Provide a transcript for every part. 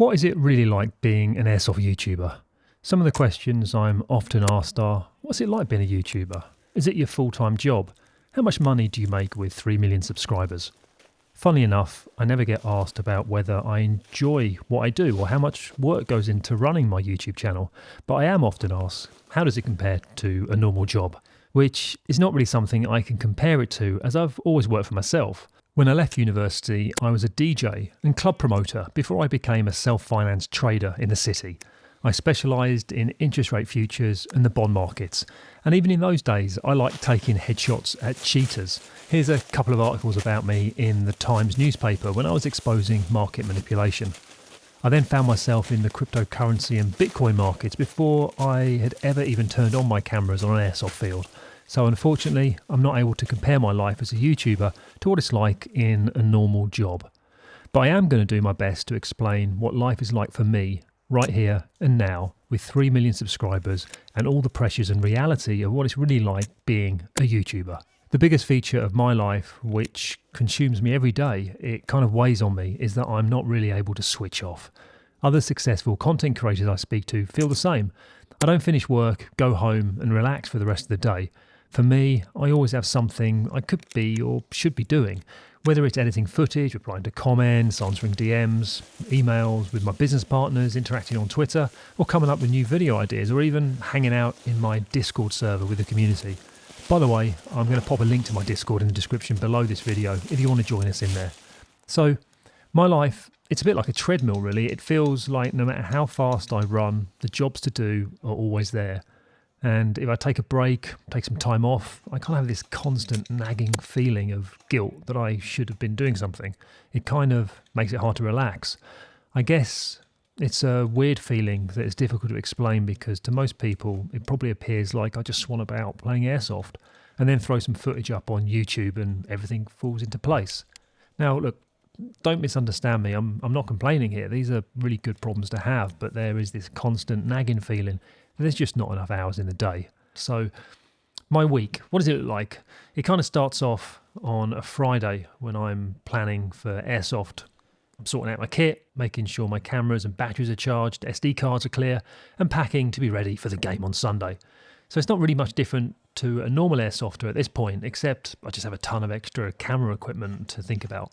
What is it really like being an Airsoft YouTuber? Some of the questions I'm often asked are, what's it like being a YouTuber? Is it your full-time job? How much money do you make with 3 million subscribers? Funnily enough, I never get asked about whether I enjoy what I do or how much work goes into running my YouTube channel, but I am often asked, how does it compare to a normal job? Which is not really something I can compare it to, as I've always worked for myself. When I left university, I was a DJ and club promoter before I became a self-financed trader in the city. I specialised in interest rate futures and the bond markets. And even in those days, I liked taking headshots at cheaters. Here's a couple of articles about me in the Times newspaper when I was exposing market manipulation. I then found myself in the cryptocurrency and Bitcoin markets before I had ever even turned on my cameras on an airsoft field. So unfortunately, I'm not able to compare my life as a YouTuber to what it's like in a normal job. But I am going to do my best to explain what life is like for me right here and now with 3 million subscribers and all the pressures and reality of what it's really like being a YouTuber. The biggest feature of my life, which consumes me every day, it kind of weighs on me, is that I'm not really able to switch off. Other successful content creators I speak to feel the same. I don't finish work, go home and relax for the rest of the day. For me, I always have something I could be or should be doing, whether it's editing footage, replying to comments, answering DMs, emails with my business partners, interacting on Twitter, or coming up with new video ideas, or even hanging out in my Discord server with the community. By the way, I'm going to pop a link to my Discord in the description below this video if you want to join us in there. So, my life, it's a bit like a treadmill really. It feels like no matter how fast I run, the jobs to do are always there. And if I take a break, take some time off, I kind of have this constant nagging feeling of guilt that I should have been doing something. It kind of makes it hard to relax. I guess it's a weird feeling that is difficult to explain because to most people, it probably appears like I just swan about playing Airsoft and then throw some footage up on YouTube and everything falls into place. Now, look, don't misunderstand me. I'm not complaining here. These are really good problems to have, but there is this constant nagging feeling. There's just not enough hours in the day. So my week, what does it look like? It kind of starts off on a Friday when I'm planning for Airsoft. I'm sorting out my kit, making sure my cameras and batteries are charged, SD cards are clear, and packing to be ready for the game on Sunday. So it's not really much different to a normal Airsofter at this point, except I just have a ton of extra camera equipment to think about.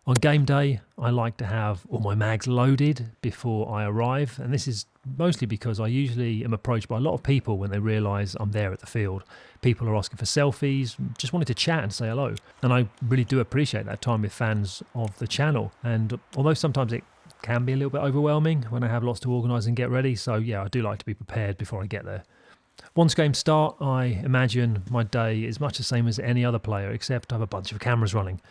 On game day, I like to have all my mags loaded before I arrive, and this is mostly because I usually am approached by a lot of people when they realise I'm there at the field. People are asking for selfies, just wanted to chat and say hello, and I really do appreciate that time with fans of the channel. And although sometimes it can be a little bit overwhelming when I have lots to organise and get ready, so yeah, I do like to be prepared before I get there. Once games start, I imagine my day is much the same as any other player, except I have a bunch of cameras running.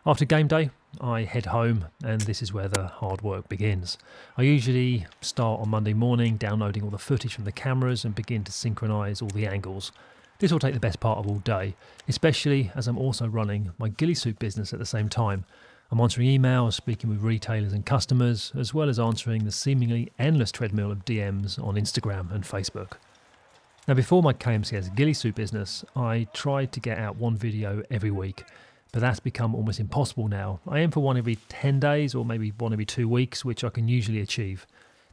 After game day, I head home and this is where the hard work begins. I usually start on Monday morning downloading all the footage from the cameras and begin to synchronise all the angles. This will take the best part of all day, especially as I'm also running my ghillie suit business at the same time. I'm answering emails, speaking with retailers and customers, as well as answering the seemingly endless treadmill of DMs on Instagram and Facebook. Now before my KMCS ghillie suit business, I tried to get out one video every week. But that's become almost impossible now. I aim for one every 10 days or maybe one every 2 weeks, which I can usually achieve.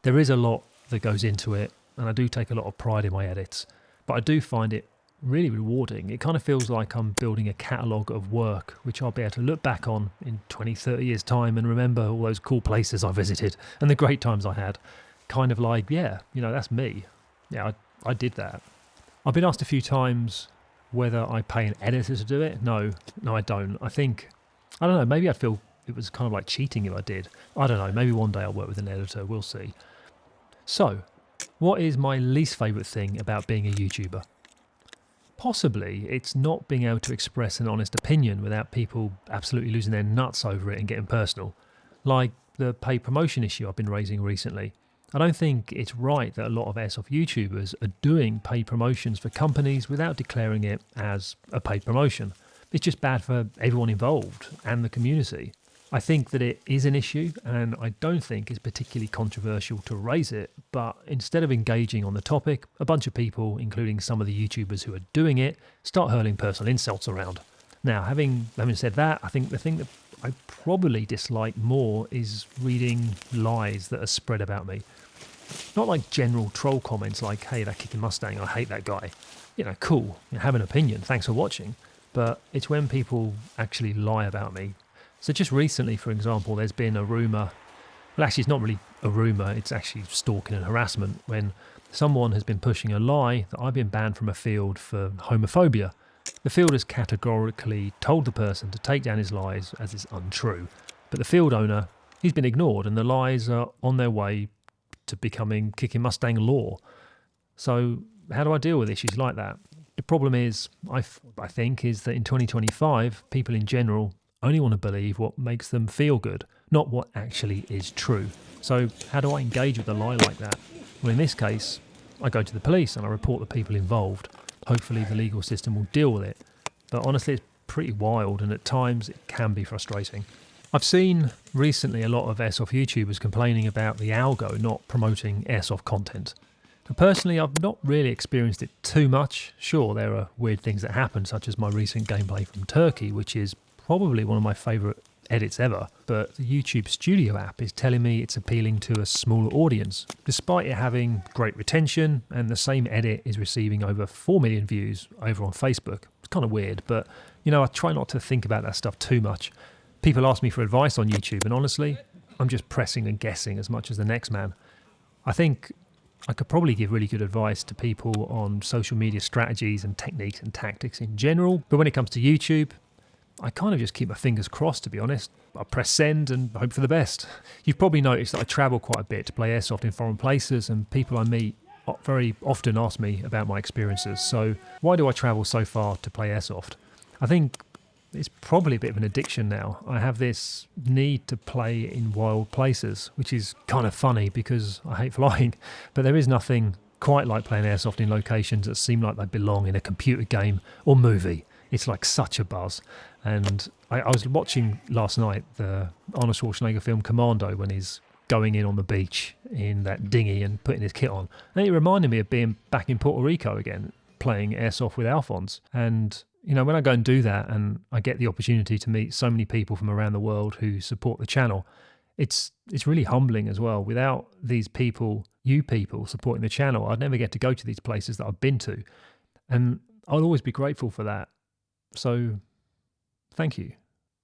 There is a lot that goes into it, and I do take a lot of pride in my edits. But I do find it really rewarding. It kind of feels like I'm building a catalogue of work, which I'll be able to look back on in 20, 30 years' time and remember all those cool places I visited and the great times I had. Kind of like, yeah, that's me. Yeah, I did that. I've been asked a few times whether I pay an editor to do it. No, I don't. I don't know, maybe I'd feel it was kind of like cheating if I did. I don't know, maybe one day I'll work with an editor, we'll see. So, what is my least favourite thing about being a YouTuber? Possibly it's not being able to express an honest opinion without people absolutely losing their nuts over it and getting personal. Like the paid promotion issue I've been raising recently. I don't think it's right that a lot of Airsoft YouTubers are doing paid promotions for companies without declaring it as a paid promotion. It's just bad for everyone involved and the community. I think that it is an issue and I don't think it's particularly controversial to raise it, but instead of engaging on the topic, a bunch of people, including some of the YouTubers who are doing it, start hurling personal insults around. Now, having said that, I think the thing that I probably dislike more is reading lies that are spread about me. Not like general troll comments like, hey, that kicking Mustang, I hate that guy. Cool, have an opinion, thanks for watching. But it's when people actually lie about me. So just recently, for example, there's been a rumour, well actually it's not really a rumour, it's actually stalking and harassment, when someone has been pushing a lie that I've been banned from a field for homophobia. The field has categorically told the person to take down his lies as it's untrue. But the field owner, he's been ignored and the lies are on their way to becoming kicking Mustang law. So how do I deal with issues like that? The problem is, I think, is that in 2025, people in general only want to believe what makes them feel good, not what actually is true. So how do I engage with a lie like that? Well, in this case, I go to the police and I report the people involved. Hopefully the legal system will deal with it. But honestly, it's pretty wild and at times it can be frustrating. I've seen recently a lot of Airsoft YouTubers complaining about the algo not promoting Airsoft content. Now, personally, I've not really experienced it too much. Sure, there are weird things that happen, such as my recent gameplay from Turkey, which is probably one of my favourite edits ever, but the YouTube Studio app is telling me it's appealing to a smaller audience, despite it having great retention, and the same edit is receiving over 4 million views over on Facebook. It's kind of weird, but I try not to think about that stuff too much. People ask me for advice on YouTube, and honestly, I'm just pressing and guessing as much as the next man. I think I could probably give really good advice to people on social media strategies and techniques and tactics in general, but when it comes to YouTube, I kind of just keep my fingers crossed, to be honest. I press send and hope for the best. You've probably noticed that I travel quite a bit to play Airsoft in foreign places, and people I meet very often ask me about my experiences. So why do I travel so far to play Airsoft? I think it's probably a bit of an addiction now. I have this need to play in wild places, which is kind of funny because I hate flying, but there is nothing quite like playing Airsoft in locations that seem like they belong in a computer game or movie. It's like such a buzz. And I was watching last night the Arnold Schwarzenegger film Commando when he's going in on the beach in that dinghy and putting his kit on. And it reminded me of being back in Puerto Rico again, playing Airsoft with Alphonse. And, when I go and do that and I get the opportunity to meet so many people from around the world who support the channel, it's really humbling as well. Without these people, you people supporting the channel, I'd never get to go to these places that I've been to. And I'll always be grateful for that. So thank you.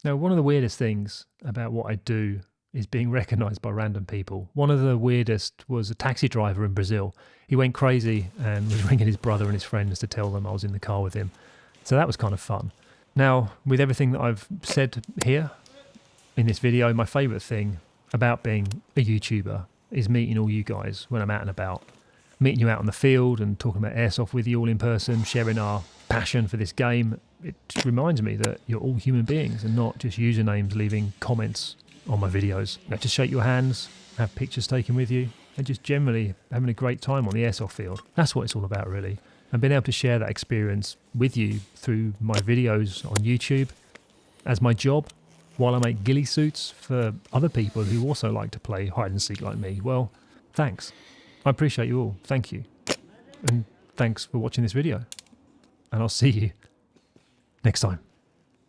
Now, one of the weirdest things about what I do is being recognised by random people. One of the weirdest was a taxi driver in Brazil. He went crazy and was ringing his brother and his friends to tell them I was in the car with him. So that was kind of fun. Now, with everything that I've said here in this video, my favourite thing about being a YouTuber is meeting all you guys when I'm out and about. Meeting you out on the field and talking about Airsoft with you all in person, sharing our passion for this game. It reminds me that you're all human beings and not just usernames leaving comments on my videos. Just shake your hands, have pictures taken with you, and just generally having a great time on the Airsoft field. That's what it's all about, really. And being able to share that experience with you through my videos on YouTube as my job, while I make ghillie suits for other people who also like to play hide and seek like me. Well, thanks. I appreciate you all. Thank you. And thanks for watching this video. And I'll see you next time.